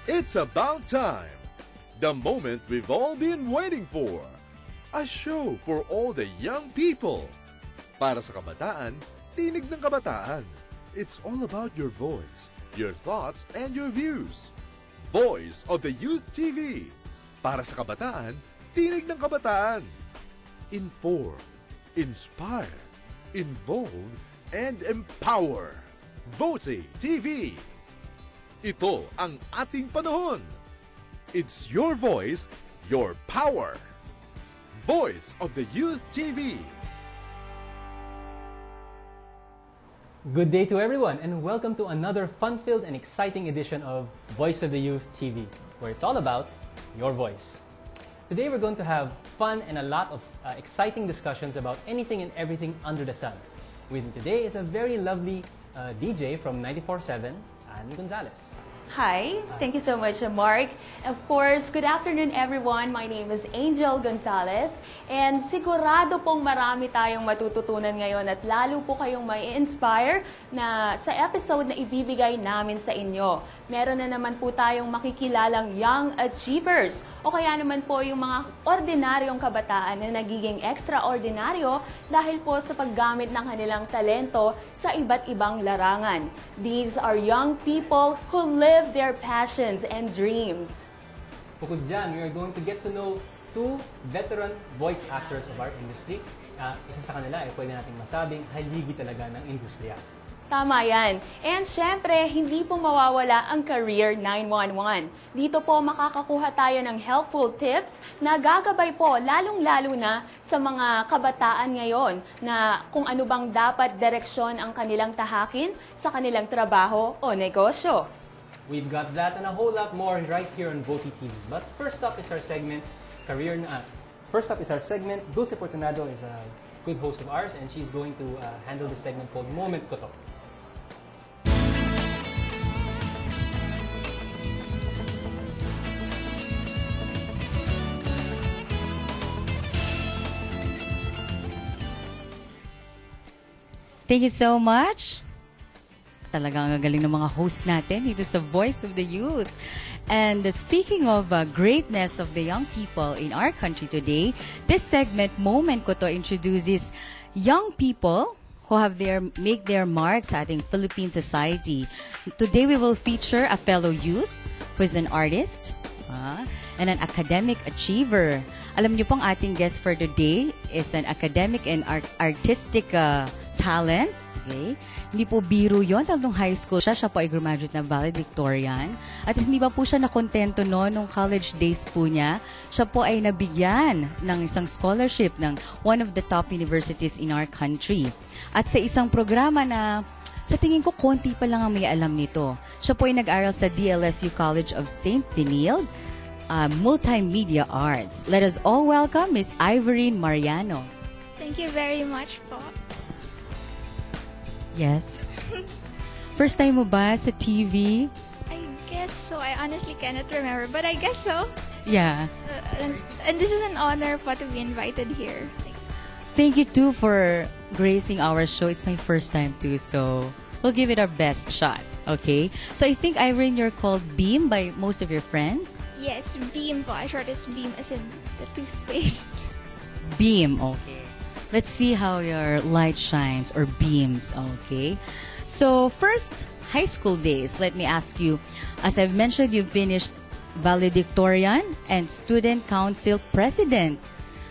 It's about time. The moment we've all been waiting for. A show for all the young people. Para sa kabataan, tinig ng kabataan. It's all about your voice, your thoughts, and your views. Voice of the Youth TV. Para sa kabataan, tinig ng kabataan. Inform, inspire, involve, and empower. VOCE TV. Ito ang ating panahon. It's your voice, your power. Voice of the Youth TV. Good day to everyone and welcome to another fun-filled and exciting edition of Voice of the Youth TV, where it's all about your voice. Today we're going to have fun and a lot of exciting discussions about anything and everything under the sun. With me today is a very lovely DJ from 94.7, Annie Gonzalez. Hi, thank you so much, Mark. Of course, good afternoon everyone. My name is Angel Gonzalez and sigurado pong marami tayong matututunan ngayon at lalo po kayong may inspire na sa episode na ibibigay namin sa inyo. Meron na naman po tayong makikilalang young achievers o kaya naman po yung mga ordinaryong kabataan na nagiging extraordinaryo dahil po sa paggamit ng kanilang talento sa iba't ibang larangan. These are young people who live their passions and dreams. Bukod dyan, we are going to get to know two veteran voice actors of our industry. Isa sa kanila ay pwede nating masabing haligi talaga ng industriya. Tama yan. And syempre, hindi po mawawala ang Career 911. Dito po makakakuha tayo ng helpful tips na gagabay po lalong-lalo na sa mga kabataan ngayon na kung ano bang dapat direksyon ang kanilang tahakin sa kanilang trabaho o negosyo. We've got that and a whole lot more right here on VOCE TV. But first up is our segment, Dulce Portonado is a good host of ours and she's going to handle the segment called Moment Ko To. Thank you so much. Talagang ang galing ng mga host natin dito sa Voice of the Youth. And speaking of greatness of the young people in our country today, this segment, Moment Ko To, introduces young people who have make their marks sa ating Philippine society. Today we will feature a fellow youth who is an artist and an academic achiever. Alam niyo pong ating guest for today is an academic and artistic talent. Okay? Hindi po biro yon. Nung high school siya po ay graduate na valedictorian. At hindi pa po siya nakontento nung college days po niya. Siya po ay nabigyan ng isang scholarship ng one of the top universities in our country. At sa isang programa na sa tingin ko konti pa lang ang may alam nito. Siya po ay nag-aral sa DLSU College of St. Benilde, Multimedia Arts. Let us all welcome Ms. Ivorine Mariano. Thank you very much po. Yes. First time mo ba sa TV? I guess so. I honestly cannot remember, but I guess so. Yeah. And this is an honor po to be invited here. Thank you too for gracing our show. It's my first time too, so we'll give it our best shot. Okay? So I think, Irene, you're called Beam by most of your friends? Yes, Beam po. I short is Beam as in the toothpaste. Beam, okay. Let's see how your light shines or beams, okay? So, first, high school days. Let me ask you, as I've mentioned, you finished valedictorian and student council president.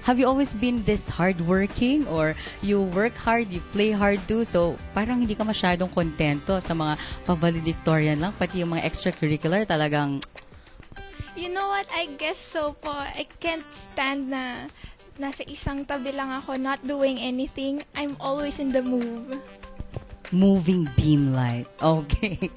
Have you always been this hardworking or you work hard, you play hard too? So, parang hindi ka masyadong kontento sa mga pa-valedictorian lang, pati yung mga extracurricular talagang... You know what? I guess so po. I can't stand na nasa isang tabi lang ako, not doing anything. I'm always in the move. Moving beam light. Okay.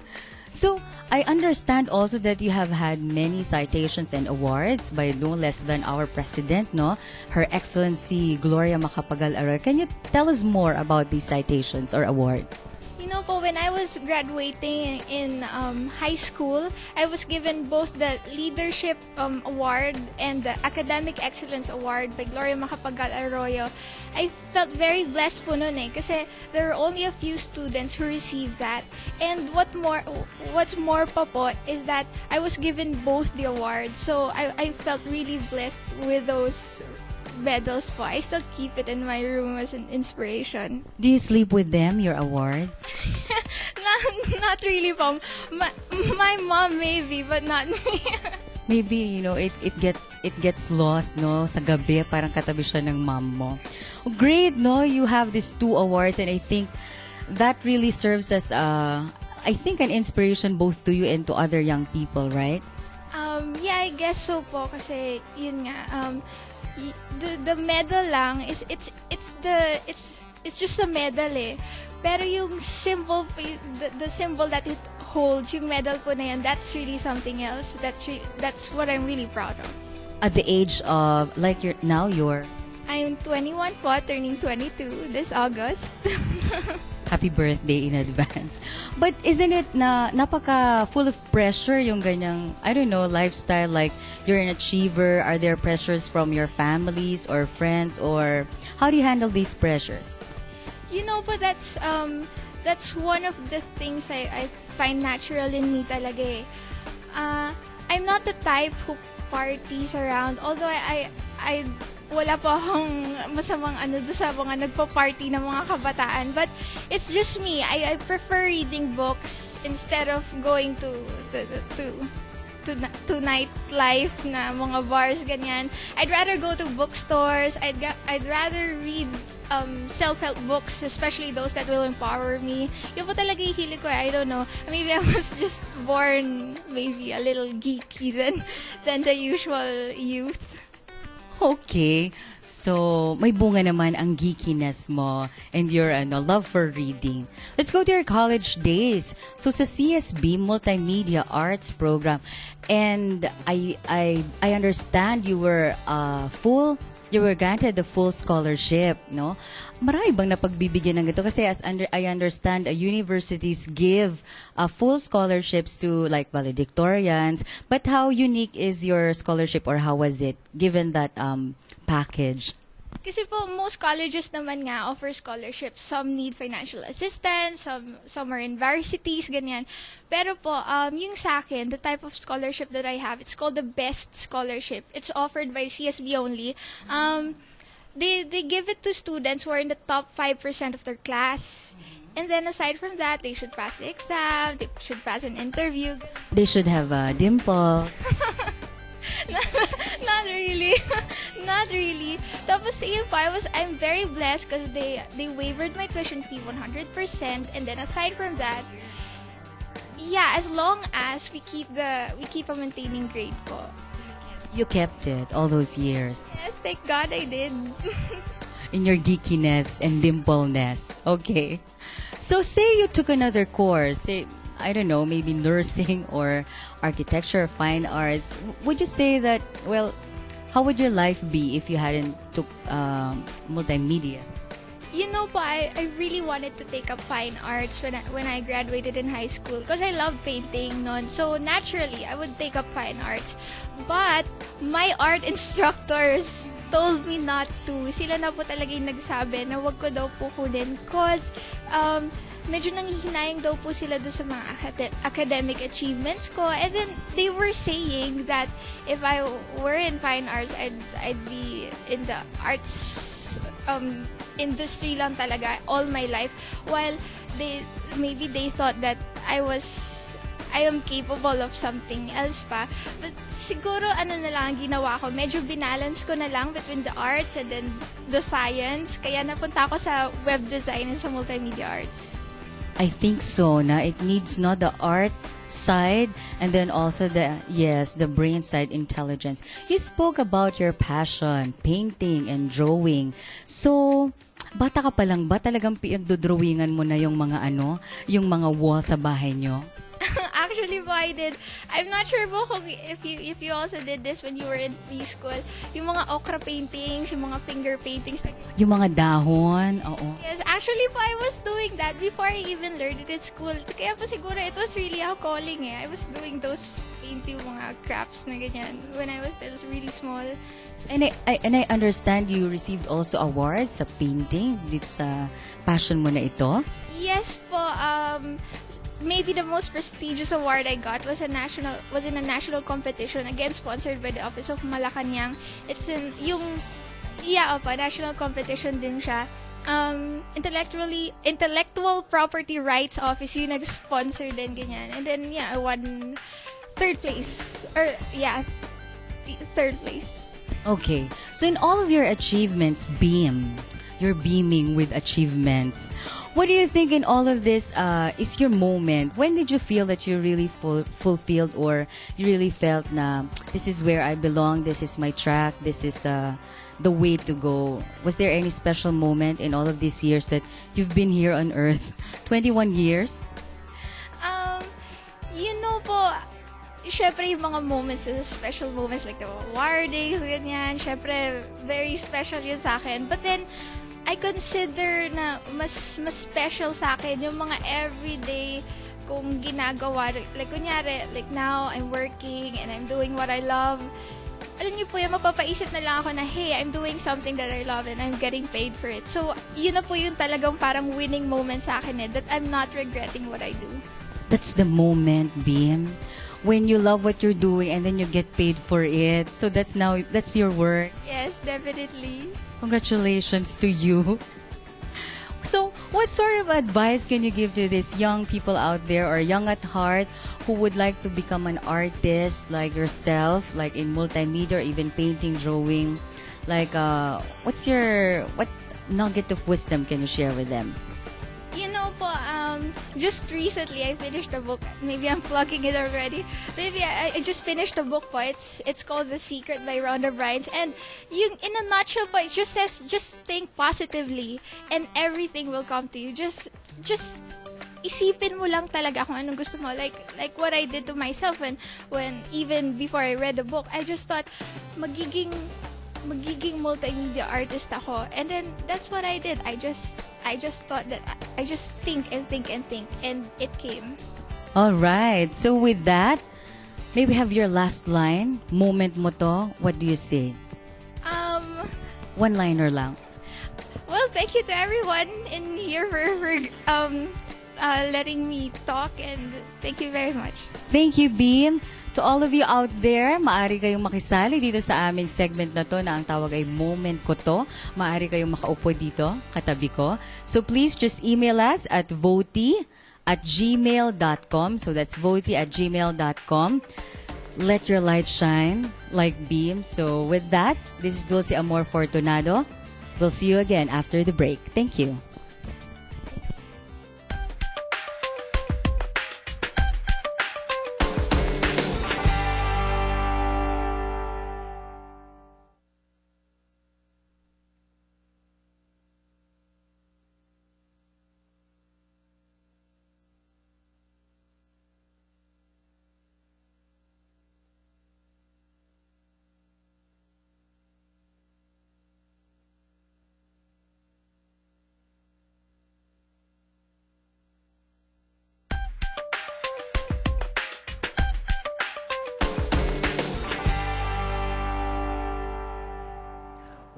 So, I understand also that you have had many citations and awards by no less than our president, no? Her Excellency Gloria Macapagal Arroyo. Can you tell us more about these citations or awards? You know po, when I was graduating in high school, I was given both the Leadership Award and the Academic Excellence Award by Gloria Macapagal Arroyo. I felt very blessed po noon kasi there are only a few students who received that. And what's more pa po is that I was given both the awards. So I felt really blessed with those medals po. I still keep it in my room as an inspiration. Do you sleep with them, your awards? Not really po. My mom maybe, but not me. Maybe, it gets lost, no? Sa gabi, parang katabi siya ng mom mo. Great, no? You have these 2 awards and I think that really serves as, I think, an inspiration both to you and to other young people, right? Yeah, I guess so po. Kasi, yun nga, the medal lang is it's just a medal eh. Pero yung symbol, the symbol that it holds, yung medal po na yan, that's really something else. That's what I'm really proud of. At the age of, like you're I'm 21 po, turning 22 this August. happy birthday in advance. But isn't it na napaka full of pressure yung ganyang, I don't know, lifestyle, like you're an achiever? Are there pressures from your families or friends, or how do you handle these pressures? But that's one of the things I find natural in me talaga eh. I'm not the type who parties around, although I wala pa akong masamang doon sa mga nagpa-party ng mga kabataan. But it's just me. I prefer reading books instead of going to nightlife na mga bars, ganyan. I'd rather go to bookstores. I'd rather read self-help books, especially those that will empower me. Yun po talaga yung hilig ko. I don't know. Maybe I was just born maybe a little geeky than the usual youth. Okay. So, may bunga naman ang geekiness mo and your love for reading. Let's go to your college days. So, sa CSB Multimedia Arts Program, and I understand you were granted the full scholarship, no? Marami bang napagbibigyan ng ito? Kasi I understand, universities give full scholarships to like valedictorians. But how unique is your scholarship, or how was it given that package? Kasi po, most colleges naman nga offer scholarships. Some need financial assistance, some are in varsities, ganyan. Pero po, yung sa akin, the type of scholarship that I have, it's called the BEST scholarship. It's offered by CSB only. They give it to students who are in the top 5% of their class. And then aside from that, they should pass the exam, they should pass an interview. They should have a dimple. Not really. Not really. Tapos, yun po, I'm very blessed because they waived my tuition fee 100%. And then aside from that, yeah, as long as we keep a maintaining grade po. You kept it all those years. Yes, thank God I did. In your geekiness and dimpleness. Okay. So say you took another course, say, I don't know, maybe nursing or architecture or fine arts. Would you say that, well, how would your life be if you hadn't took multimedia? Po, I really wanted to take up fine arts when I graduated in high school because I love painting noon. So naturally, I would take up fine arts. But my art instructors told me not to. Sila na po talaga yung nagsabi na wag ko daw po kunin because medyo nanghihinayang daw po sila doon sa mga academic achievements ko. And then they were saying that if I were in fine arts, I'd be in the arts industry lang talaga all my life, while they thought that I am capable of something else pa. But siguro na lang ginawa ko, medyo binalance ko na lang between the arts and then the science, kaya napunta ako sa web design and sa multimedia arts. I think so, na it needs not the art side and then also the brain side, intelligence. You spoke about your passion, painting and drawing. So, bata ka pa lang ba talagang pinagdodrawingan mo na yung mga yung mga wall sa bahay nyo? Actually po, I did. I'm not sure po kung if you also did this when you were in preschool. Yung mga okra paintings, yung mga finger paintings. Yung mga dahon, oo. Yes, actually po, I was doing that before I even learned it at school. Kaya po siguro, it was really a calling eh. I was doing those painting mga crafts na ganyan when I was still really small. And I understand you received also awards sa painting dito sa passion mo na ito. Yes po, maybe the most prestigious award I got was in a national competition, again sponsored by the Office of Malacanang. It's in national competition din siya. Intellectual Property Rights Office yung nag-sponsor din ganyan. And then I won third place. Third place. Okay. So in all of your achievements, you're beaming with achievements. What do you think in all of this is your moment? When did you feel that you're really fulfilled, or you really felt na this is where I belong, this is my track, this is the way to go? Was there any special moment in all of these years that you've been here on Earth? 21 years? Syempre yung mga moments, special moments like the awardings, ganyan, syempre very special yun sa akin. But then, I consider na mas special sa akin yung mga everyday kong ginagawa. Like, kunyari, like now, I'm working and I'm doing what I love. Alam niyo po yan, mapapaisip na lang ako na, hey, I'm doing something that I love and I'm getting paid for it. So, yun na po yung talagang parang winning moment sa akin that I'm not regretting what I do. That's the moment, Beam. When you love what you're doing and then you get paid for it. So that's your work. Yes, definitely. Congratulations to you. So, what sort of advice can you give to these young people out there or young at heart who would like to become an artist like yourself, like in multimedia or even painting, drawing? Like, what nugget of wisdom can you share with them? Just recently I finished a book. Maybe I'm plugging it already. Maybe I just finished a book po. It's called The Secret by Rhonda Byrnes. And in a nutshell po, it just says, just think positively and everything will come to you. Just isipin mo lang talaga kung anong gusto mo. Like what I did to myself when even before I read the book, I just thought magiging multimedia artist ako. And then that's what I did. I just thought that I just think and think and think, and it came. All right. So with that, maybe have your last line. Moment mo to. What do you say? One-liner lang. Well, thank you to everyone in here for letting me talk, and thank you very much. Thank you, Beam. To all of you out there, maaari kayong makisali dito sa aming segment na to na ang tawag ay Moment Ko To. Maaari kayong makaupo dito, katabi ko. So please just email us at voti@gmail.com. So that's voti@gmail.com. Let your light shine like Beam. So with that, this is Dulce Amor Fortunado. We'll see you again after the break. Thank you.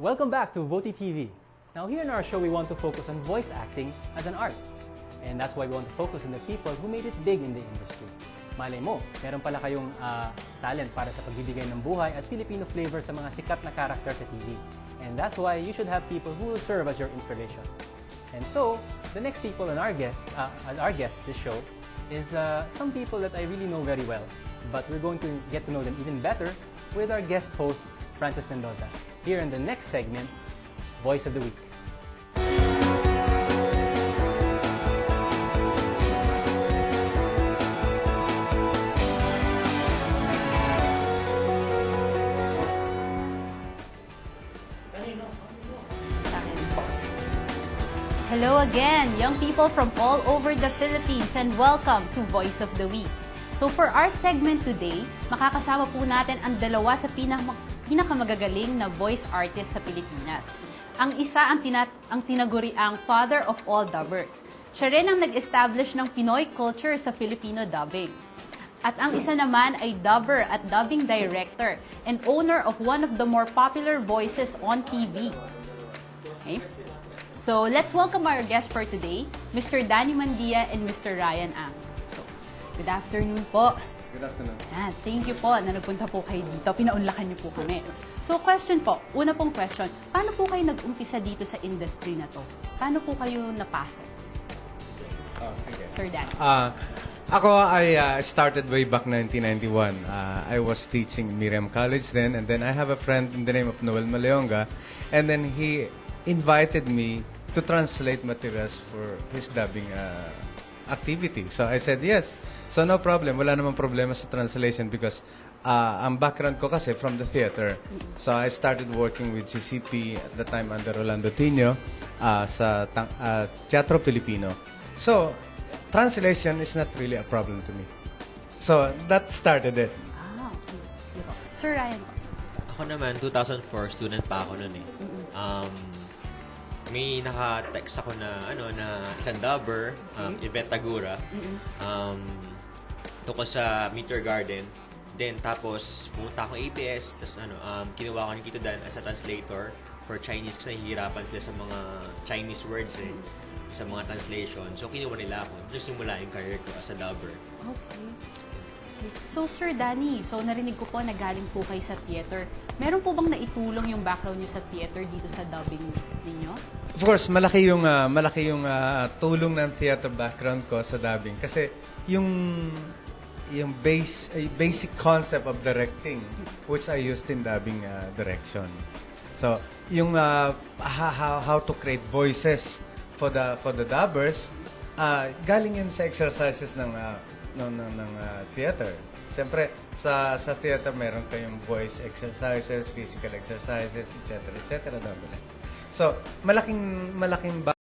Welcome back to Voti TV. Now here in our show, we want to focus on voice acting as an art. And that's why we want to focus on the people who made it big in the industry. Malay mo, meron pala kayong talent para sa pagbibigay ng buhay at Filipino flavor sa mga sikat na karakter sa TV. And that's why you should have people who will serve as your inspiration. And so, the next people on our guest this show is some people that I really know very well. But we're going to get to know them even better with our guest host, Francis Mendoza. Here in the next segment, Voice of the Week. Hello again, young people from all over the Philippines, and welcome to Voice of the Week. So for our segment today, makakasama po natin ang dalawa sa pinakamagagaling na voice artist sa Pilipinas. Ang isa ang tinaguriang father of all dubbers. Siya rin ang nag-establish ng Pinoy culture sa Filipino dubbing. At ang isa naman ay dubber at dubbing director and owner of one of the more popular voices on TV. Okay? So let's welcome our guests for today, Mr. Danny Mandia and Mr. Ryan Ang. So, good afternoon po. Good afternoon. Thank you po na nagpunta po kayo dito. Pinaunlakan niyo po kami. So question po, una pong question, paano po kayo nag-umpisa dito sa industry na to? Paano po kayo napasok? Sige. Sir Danny. I started way back 1991. I was teaching Miriam College then, and then I have a friend in the name of Noel Maleonga, and then he invited me to translate materials for his dubbing activity. So I said yes. So no problem. Wala namang problema sa translation because ang background ko kasi from the theater. So I started working with CCP at the time under Rolando Tino sa Teatro Pilipino. So translation is not really a problem to me. So that started it. Okay. Sir Ryan po. Ako naman, 2004, student pa ako noon eh. May naka-text ako na isang dubber, Yvette Tagura, tungkol sa Meteor Garden. Then tapos pumunta ako ABS, tapos kinuha ko ni Kito Dan as a translator for Chinese kasi nahihirapan sila sa mga Chinese words eh, sa mga translation. So kinuha nila ako. Simula yung career ko as a dubber. Okay. So, Sir Danny, so narinig ko po na galing po kayo sa theater. Meron po bang naitulong yung background nyo sa theater dito sa dubbing ninyo? Of course, malaki yung tulong ng theater background ko sa dubbing kasi yung basic concept of directing which I used in dubbing direction. So, yung how to create voices for the dubbers, galing yun sa exercises ng theater. Siyempre, sa theater meron kayong voice exercises, physical exercises, etc. So, malaking